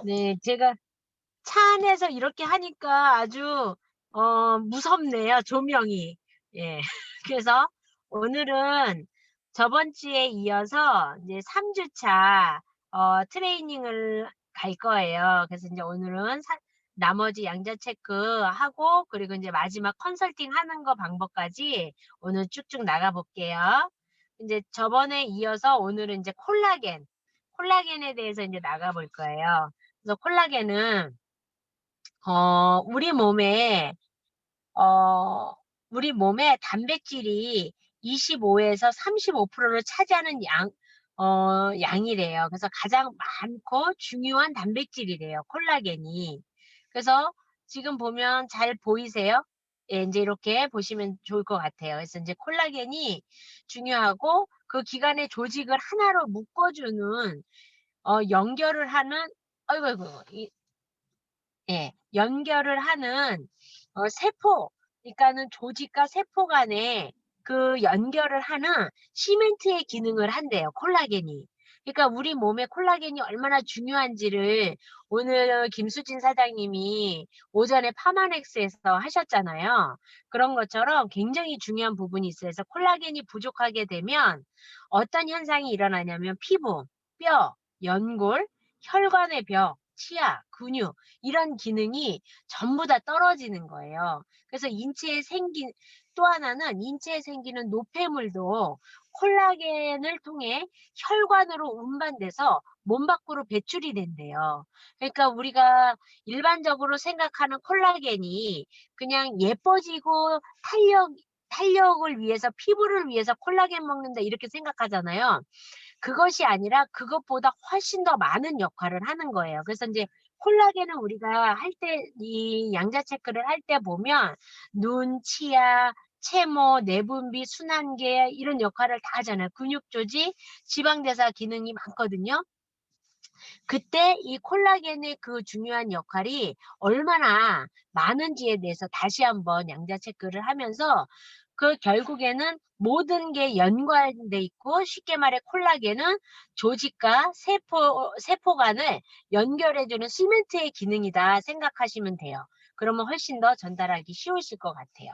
네, 제가 차 안에서 이렇게 하니까 아주 무섭네요, 조명이. 예. 그래서 오늘은 저번 주에 이어서 이제 3 주차 트레이닝을 갈 거예요. 그래서 인제 오늘은 나머지 양자 체크하고, 그리고 인제 마지막 컨설팅 하는 거 방법까지 오늘 쭉쭉 나가 볼게요. 인제 저번에 이어서 오늘은 인제 콜라겐에 대해서 인제 나가 볼 거예요. 그래서 콜라겐은 우리 몸에 어 우리 몸에 단백질이 25에서 35%를 차지하는 양이래요. 그래서 가장 많고 중요한 단백질이래요, 콜라겐이. 그래서 지금 보면 잘 보이세요? 예, 인제 이렇게 보시면 좋을 것 같아요. 그래서 인제 콜라겐이 중요하고, 그 기관의 조직을 하나로 묶어 주는 연결을 하는, 아이고, 아이고, 예. 연결을 하는 세포, 그러니까는 조직과 세포 간에 그 연결을 하는 시멘트의 기능을 한대요, 콜라겐이. 그러니까 우리 몸에 콜라겐이 얼마나 중요한지를 오늘 김수진 사장님이 오전에 파마넥스에서 하셨잖아요. 그런 것처럼 굉장히 중요한 부분이 있어요. 그래서 콜라겐이 부족하게 되면 어떤 현상이 일어나냐면 피부, 뼈, 연골, 혈관의 벽, 치아, 근육, 이런 기능이 전부 다 떨어지는 거예요. 그래서 또 하나는 인체에 생기는 노폐물도 콜라겐을 통해 혈관으로 운반돼서 몸 밖으로 배출이 된대요. 그러니까 우리가 일반적으로 생각하는 콜라겐이 그냥 예뻐지고 탄력을 위해서, 피부를 위해서 콜라겐 먹는다 이렇게 생각하잖아요. 그것이 아니라 그것보다 훨씬 더 많은 역할을 하는 거예요. 그래서 인제 콜라겐은 우리가 할 때, 이 양자 체크를 할 때 보면 눈, 치아, 채모, 내분비, 순환계 이런 역할을 다 하잖아요. 근육 조직, 지방대사 기능이 많거든요. 그때 이 콜라겐의 그 중요한 역할이 얼마나 많은지에 대해서 다시 한번 양자 체크를 하면서, 그 결국에는 모든 게 연관돼 있고, 쉽게 말해 콜라겐은 조직과 세포 간을 연결해 주는 시멘트의 기능이다 생각하시면 돼요. 그러면 훨씬 더 전달하기 쉬우실 것 같아요.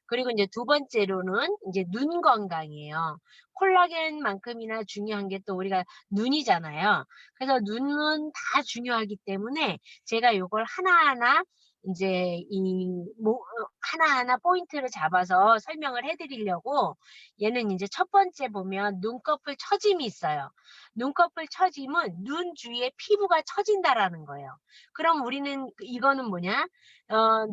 그리고 이제 두 번째로는 이제 눈 건강이에요. 콜라겐만큼이나 중요한 게 또 우리가 눈이잖아요. 그래서 눈은 다 중요하기 때문에 제가 요걸 하나하나 인제 하나하나 포인트를 잡아서 설명을 해 드리려고, 얘는 인제 첫 번째 보면 눈꺼풀 처짐이 있어요. 눈꺼풀 처짐은 눈 주위에 피부가 처진다라는 거예요. 그럼 우리는 이거는 뭐냐?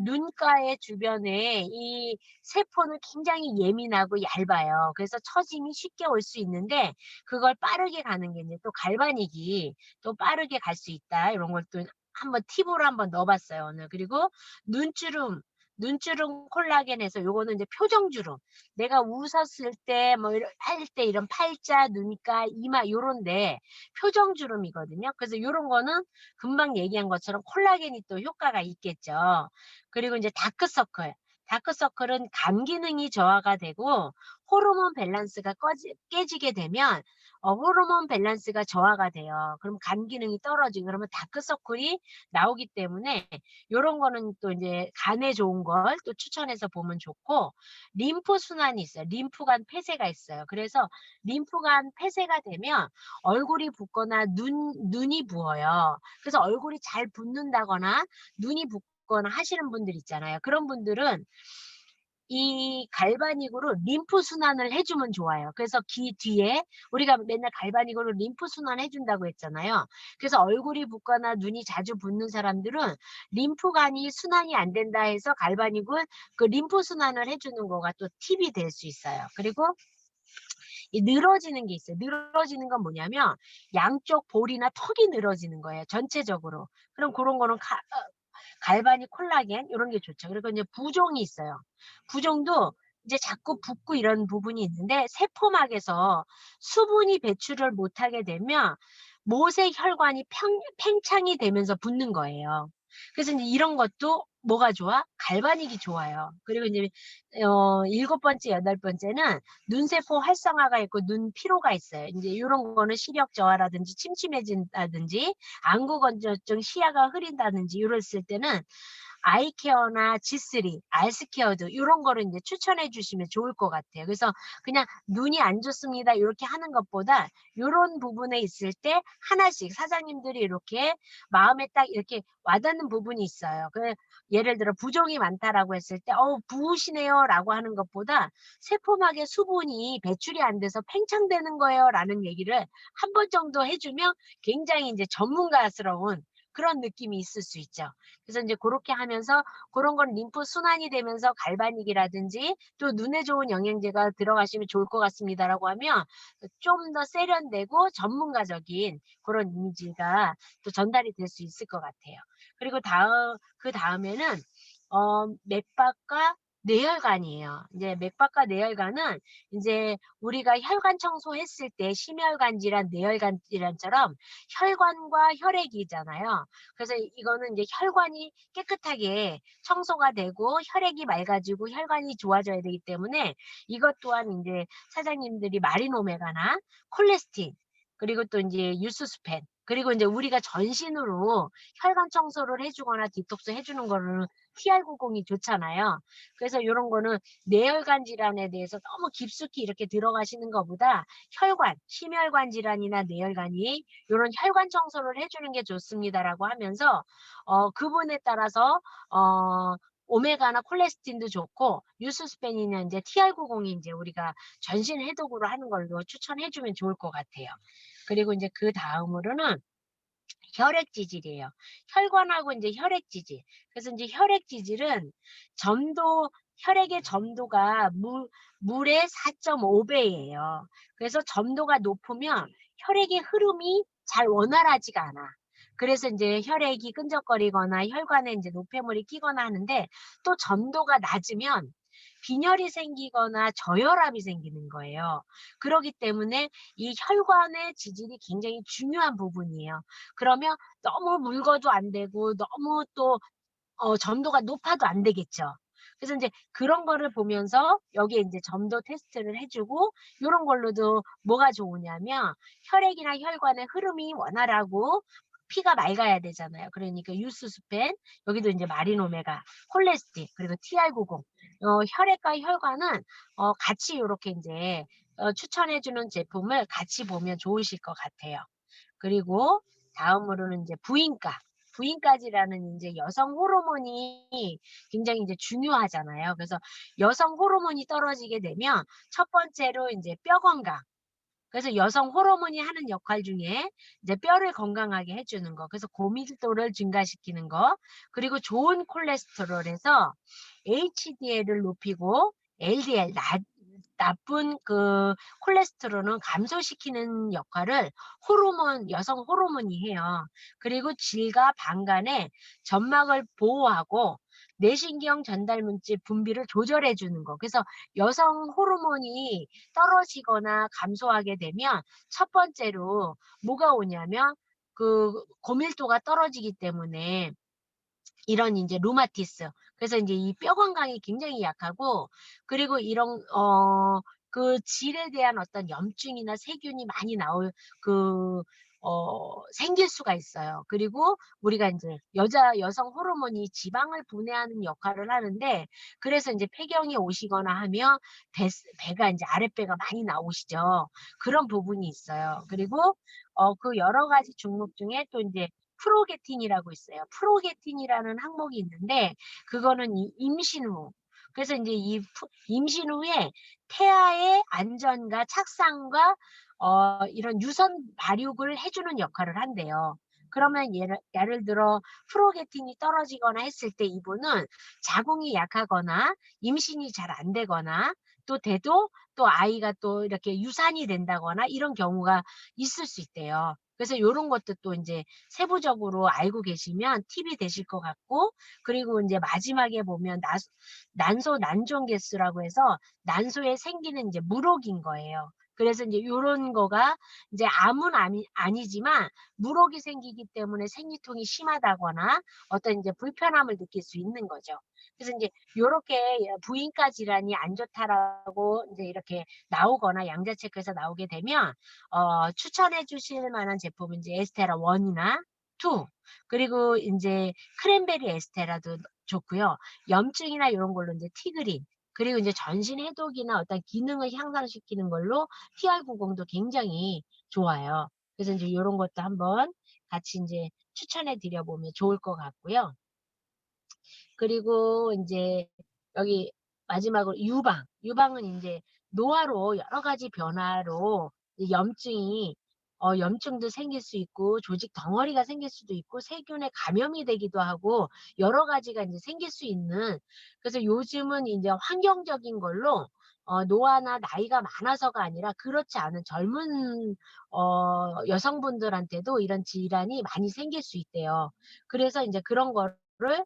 눈가의 주변에 이 세포는 굉장히 예민하고 얇아요. 그래서 처짐이 쉽게 올 수 있는데, 그걸 빠르게 가는 게 인제 또 갈바닉이 또 빠르게 갈 수 있다. 이런 걸 또 한번 팁으로 한번 넣어 봤어요, 오늘. 그리고 눈주름, 눈주름 콜라겐에서 요거는 이제 표정주름. 내가 웃었을 때 뭐 할 때 이런 팔자, 눈가, 이마 요런데 표정주름이거든요. 그래서 요런 거는 금방 얘기한 것처럼 콜라겐이 또 효과가 있겠죠. 그리고 인제 다크서클. 다크서클은 간 기능이 저하가 되고 호르몬 밸런스가 깨지게 되면 호르몬 밸런스가 저하가 돼요. 그럼 간 기능이 떨어지고, 그러면 다크서클이 나오기 때문에 요런 거는 또 인제 간에 좋은 걸 또 추천해서 보면 좋고, 림프 순환이 있어요. 림프관 폐쇄가 있어요. 그래서 림프관 폐쇄가 되면 얼굴이 붓거나 눈이 부어요. 그래서 얼굴이 잘 붓는다거나 눈이 붓거나 하시는 분들 있잖아요. 그런 분들은 이 갈바닉으로 림프 순환을 해 주면 좋아요. 그래서 귀 뒤에 우리가 맨날 갈바닉으로 림프 순환 해 준다고 했잖아요. 그래서 얼굴이 붓거나 눈이 자주 붓는 사람들은 림프관이 순환이 안 된다 해서 갈바닉을 그 림프 순환을 해 주는 거가 또 팁이 될 수 있어요. 그리고 이 늘어지는 게 있어요. 늘어지는 건 뭐냐면 양쪽 볼이나 턱이 늘어지는 거예요, 전체적으로. 그럼 고런 거는 갈바닉 콜라겐 요런 게 좋죠. 그리고 인제 부종이 있어요. 부종도 이제 자꾸 붓고 이런 부분이 있는데, 세포막에서 수분이 배출을 못하게 되면 모세 혈관이 팽창이 되면서 붓는 거예요. 그래서 이제 이런 것도 뭐가 좋아? 갈바닉이 좋아요. 그리고 이제 7번째, 8번째는 눈세포 활성화가 있고 눈 피로가 있어요. 인제 요런 거는 시력 저하라든지 침침해진다든지 안구 건조증, 시야가 흐린다든지 요랬을 때는 아이케어나 G3, 알스케어드 요런 거를 인제 추천해 주시면 좋을 것 같아요. 그래서 그냥 "눈이 안 좋습니다." 요렇게 하는 것보다 요런 부분에 있을 때 하나씩 사장님들이 이렇게 마음에 딱 이렇게 와닿는 부분이 있어요. 예를 들어 "부종이 많다."라고 했을 때 "어우 부으시네요."라고 하는 것보다 "세포막에 수분이 배출이 안 돼서 팽창되는 거예요."라는 얘기를 한 번 정도 해 주면 굉장히 인제 전문가스러운 그런 느낌이 있을 수 있죠. 그래서 인제 고렇게 하면서 고런 건 림프 순환이 되면서 갈바닉이라든지 또 "눈에 좋은 영양제가 들어가시면 좋을 것 같습니다."라고 하면 좀 더 세련되고 전문가적인 고런 이미지가 또 전달이 될 수 있을 것 같아요. 그리고 그다음에는 맥박과 뇌혈관이에요. 인제 맥박과 뇌혈관은 인제 우리가 혈관 청소했을 때 심혈관 질환, 뇌혈관 질환처럼 혈관과 혈액이잖아요. 그래서 이거는 이제 혈관이 깨끗하게 청소가 되고 혈액이 맑아지고 혈관이 좋아져야 되기 때문에 이것 또한 인제 사장님들이 마린오메가나 콜레스틴 그리고 또 인제 유스스펜 그리고 인제 우리가 전신으로 혈관 청소를 해 주거나 디톡스 해 주는 거는 TR90이 좋잖아요. 그래서 요런 거는 뇌혈관 질환에 대해서 너무 깊숙이 이렇게 들어가시는 것보다 혈관, 심혈관 질환이나 뇌혈관이 요런 "혈관 청소를 해 주는 게 좋습니다."라고 하면서 그분에 따라서 오메가나 콜레스틴도 좋고 유스스펜이나 인제 TR90이 인제 우리가 전신 해독으로 하는 걸로 추천해 주면 좋을 것 같아요. 그리고 인제 그다음으로는 혈액 지질이에요. 혈관하고 인제 혈액 지질. 그래서 인제 혈액 지질은 점도 혈액의 점도가 물의 4.5 배예요. 그래서 점도가 높으면 혈액의 흐름이 잘 원활하지가 않아. 그래서 인제 혈액이 끈적거리거나 혈관에 인제 노폐물이 끼거나 하는데 또 점도가 낮으면 빈혈이 생기거나 저혈압이 생기는 거예요. 그러기 때문에 이 혈관의 지질이 굉장히 중요한 부분이에요. 그러면 너무 묽어도 안 되고 너무 또 점도가 높아도 안 되겠죠. 그래서 인제 그런 거를 보면서 여기에 인제 점도 테스트를 해 주고 요런 걸로도 뭐가 좋으냐면 혈액이나 혈관의 흐름이 원활하고 피가 맑아야 되잖아요. 그러니까 유스스펜 여기도 인제 마린오메가, 콜레스틴 그리고 TR90 혈액과 혈관은 같이 요렇게 인제 추천해 주는 제품을 같이 보면 좋으실 것 같아요. 그리고 다음으로는 인제 부인과. 부인과지라는 인제 여성 호르몬이 굉장히 인제 중요하잖아요. 그래서 여성 호르몬이 떨어지게 되면 첫 번째로 인제 뼈 건강. 그래서 여성 호르몬이 하는 역할 중에 이제 뼈를 건강하게 해 주는 거. 그래서 고밀도를 증가시키는 거. 그리고 좋은 콜레스테롤에서 HDL을 높이고 LDL 나쁜 그 콜레스테롤은 감소시키는 역할을 여성 호르몬이 해요. 그리고 질과 방간에 점막을 보호하고 뇌신경 전달 물질 분비를 조절해 주는 거. 그래서 여성 호르몬이 떨어지거나 감소하게 되면 첫 번째로 뭐가 오냐면 그 고밀도가 떨어지기 때문에 이런 인제 루마티스 그래서 인제 이 뼈 건강이 굉장히 약하고 그리고 이런 그 질에 대한 어떤 염증이나 세균이 많이 나올 그 생길 수가 있어요. 그리고 우리가 인제 여성 호르몬이 지방을 분해하는 역할을 하는데 그래서 인제 폐경이 오시거나 하면 배가 인제 아랫배가 많이 나오시죠. 그런 부분이 있어요. 그리고 그 여러 가지 종목 중에 또 인제 프로게틴이라고 있어요. 프로게틴이라는 항목이 있는데 그거는 임신 후 그래서 인제 임신 후에 태아의 안전과 착상과 이런 유선 발육을 해 주는 역할을 한대요. 그러면 예를 들어 프로게틴이 떨어지거나 했을 때 이분은 자궁이 약하거나 임신이 잘 안 되거나 또 돼도 또 아이가 또 이렇게 유산이 된다거나 이런 경우가 있을 수 있대요. 그래서 요런 것도 또 인제 세부적으로 알고 계시면 팁이 되실 것 같고 그리고 인제 마지막에 보면 난소 난종개수라고 해서 난소에 생기는 인제 물혹인 거예요. 그래서 인제 요런 거가 이제 암은 아니지만 물혹이 생기기 때문에 생리통이 심하다거나 어떤 인제 불편함을 느낄 수 있는 거죠. 그래서 인제 요렇게 부인과 질환이 안 좋다라고 인제 이렇게 나오거나 양자 체크에서 나오게 되면 추천해 주실 만한 제품은 이제 에스테라 1 이나 2, 그리고 인제 크랜베리 에스테라도 좋고요. 염증이나 요런 걸로 인제 티그린, 그리고 인제 전신 해독이나 어떤 기능을 향상시키는 걸로 TR90도 굉장히 좋아요. 그래서 인제 요런 것도 한번 같이 인제 추천해 드려 보면 좋을 것 같고요. 그리고 인제 여기 마지막으로 유방. 유방은 인제 노화로 여러 가지 변화로 이 염증이 염증도 생길 수 있고 조직 덩어리가 생길 수도 있고 세균에 감염이 되기도 하고 여러 가지가 인제 생길 수 있는, 그래서 요즘은 인제 환경적인 걸로 노화나 나이가 많아서가 아니라 그렇지 않은 젊은 여성분들한테도 이런 질환이 많이 생길 수 있대요. 그래서 인제 그런 거를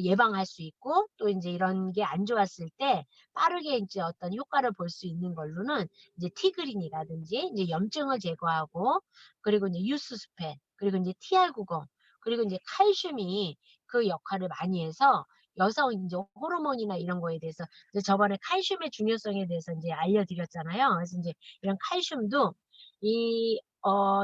예방할 수 있고 또 인제 이런 게 안 좋았을 때 빠르게 인제 어떤 효과를 볼 수 있는 걸로는 이제 티그린이라든지 인제 염증을 제거하고, 그리고 인제 유스스펜, 그리고 인제 TR90, 그리고 인제 칼슘이 그 역할을 많이 해서 여성 인제 호르몬이나 이런 거에 대해서 이제 저번에 칼슘의 중요성에 대해서 인제 알려드렸잖아요. 그래서 인제 이런 칼슘도 이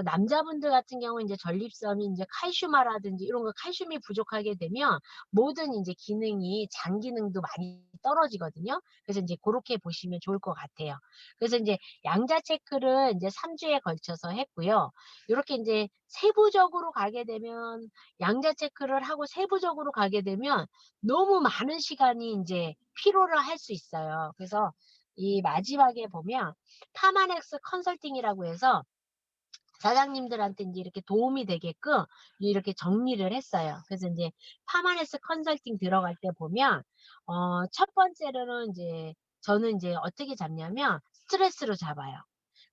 남자분들 같은 경우는 인제 전립선이 인제 칼슘화라든지 이런 거 칼슘이 부족하게 되면 모든 인제 기능이 장 기능도 많이 떨어지거든요. 그래서 인제 고렇게 보시면 좋을 것 같아요. 그래서 인제 양자 체크를 인제 3 주에 걸쳐서 했고요. 요렇게 인제 세부적으로 가게 되면 양자 체크를 하고 세부적으로 가게 되면 너무 많은 시간이 인제 필요로 할 수 있어요. 그래서 이 마지막에 보면 파마넥스 컨설팅이라고 해서 사장님들한테 인제 이렇게 도움이 되게끔 이렇게 정리를 했어요. 그래서 인제 파마네스 컨설팅 들어갈 때 보면 첫 번째로는 인제 저는 인제 어떻게 잡냐면 스트레스로 잡아요.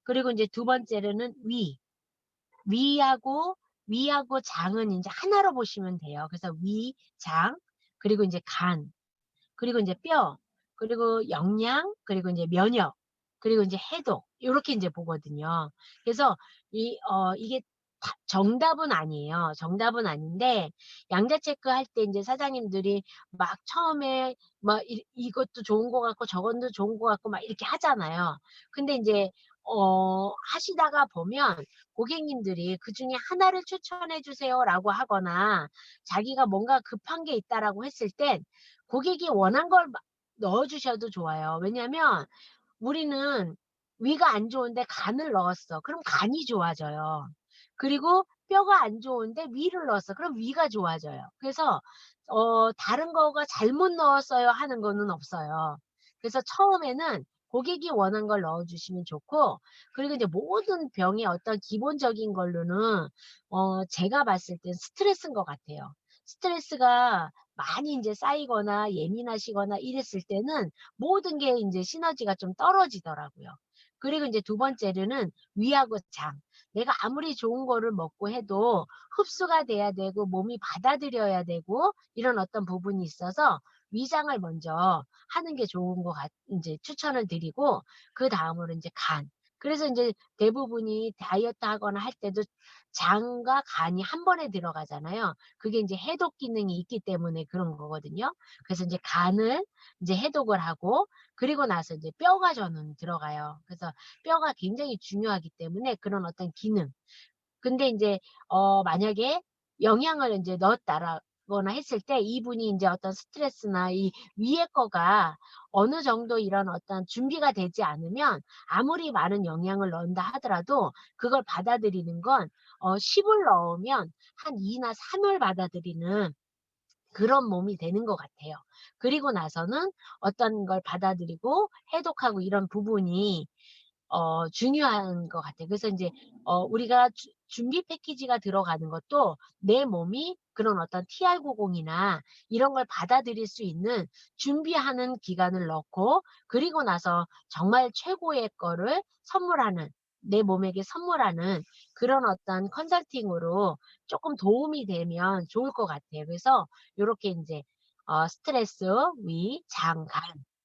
그리고 인제 두 번째로는 위하고 위하고 장은 인제 하나로 보시면 돼요. 그래서 위, 장, 그리고 인제 간, 그리고 인제 뼈, 그리고 영양, 그리고 인제 면역, 그리고 인제 해독, 요렇게 인제 보거든요. 그래서 이게 다 정답은 아니에요. 정답은 아닌데 양자 체크할 때 인제 사장님들이 막 처음에 막 이것도 좋은 것 같고 저것도 좋은 것 같고 막 이렇게 하잖아요. 근데 인제 하시다가 보면 고객님들이 "그중에 하나를 추천해 주세요."라고 하거나 자기가 뭔가 급한 게 있다라고 했을 땐 고객이 원한 걸 넣어 주셔도 좋아요. 왜냐면 우리는 위가 안 좋은데 간을 넣었어. 그럼 간이 좋아져요. 그리고 뼈가 안 좋은데 위를 넣었어. 그럼 위가 좋아져요. 그래서 다른 거가 잘못 넣었어요 하는 거는 없어요. 그래서 처음에는 고객이 원한 걸 넣어 주시면 좋고, 그리고 이제 모든 병의 어떤 기본적인 걸로는 제가 봤을 땐 스트레스인 것 같아요. 스트레스가 많이 인제 쌓이거나 예민하시거나 이랬을 때는 모든 게 인제 시너지가 좀 떨어지더라고요. 그리고 인제 두 번째로는 위하고 장. 내가 아무리 좋은 거를 먹고 해도 흡수가 돼야 되고 몸이 받아들여야 되고 이런 어떤 부분이 있어서 위장을 먼저 하는 게 좋은 것 같 인제 추천을 드리고, 그다음으로 인제 간. 그래서 인제 대부분이 다이어트하거나 할 때도 장과 간이 한 번에 들어가잖아요. 그게 인제 해독 기능이 있기 때문에 그런 거거든요. 그래서 인제 간을 인제 해독을 하고, 그리고 나서 이제 뼈가 저는 들어가요. 그래서 뼈가 굉장히 중요하기 때문에 그런 어떤 기능. 근데 인제 만약에 영양을 인제 넣었다라거나 했을 때 이분이 인제 어떤 스트레스나 이 위의 거가 어느 정도 이런 어떤 준비가 되지 않으면 아무리 많은 영양을 넣는다 하더라도 그걸 받아들이는 건 10을 넣으면 한 2나 3을 받아들이는 그런 몸이 되는 것 같아요. 그리고 나서는 어떤 걸 받아들이고 해독하고 이런 부분이 중요한 것 같아요. 그래서 인제 우리가 준비 패키지가 들어가는 것도 내 몸이 그런 어떤 TR90이나 이런 걸 받아들일 수 있는 준비하는 기간을 넣고, 그리고 나서 정말 최고의 거를 선물하는, 내 몸에게 선물하는 그런 어떤 컨설팅으로 쪼끔 도움이 되면 좋을 것 같아요. 그래서 요렇게 인제 스트레스, 위, 장, 간,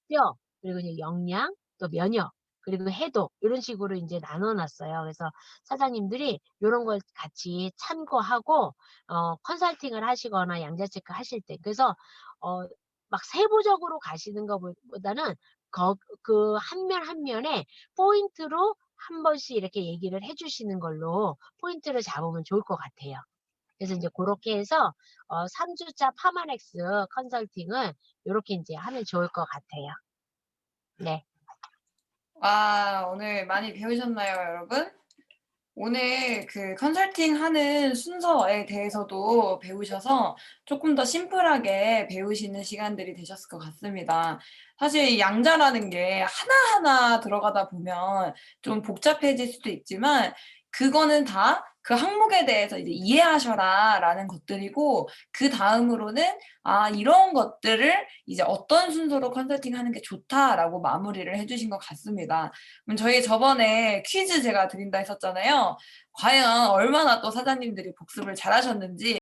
뼈, 그리고 이제 영양, 또 면역, 그리고 해독 이런 식으로 이제 나눠 놨어요. 그래서 사장님들이 요런 걸 같이 참고하고 컨설팅을 하시거나 양자 체크 하실 때 그래서 막 세부적으로 가시는 것보다는 그 한 면 한 면에 포인트로 한 번씩 이렇게 얘기를 해 주시는 걸로 포인트를 잡으면 좋을 것 같아요. 그래서 인제 고렇게 해서 3 주차 파마렉스 컨설팅을 요렇게 인제 하면 좋을 것 같아요. 네. 와, 오늘 많이 배우셨나요, 여러분? 오늘 그 컨설팅하는 순서에 대해서도 배우셔서 조금 더 심플하게 배우시는 시간들이 되셨을 것 같습니다. 사실 이 양자라는 게 하나하나 들어가다 보면 좀 복잡해질 수도 있지만 그거는 다 그 항목에 대해서 이제 "이해하셔라."라는 것들이고 그다음으로는 '아 이런 것들을 이제 어떤 순서로 컨설팅하는 게 좋다.'라고 마무리를 해 주신 것 같습니다. 저희 저번에 퀴즈 제가 드린다 했었잖아요. 과연 얼마나 또 사장님들이 복습을 잘하셨는지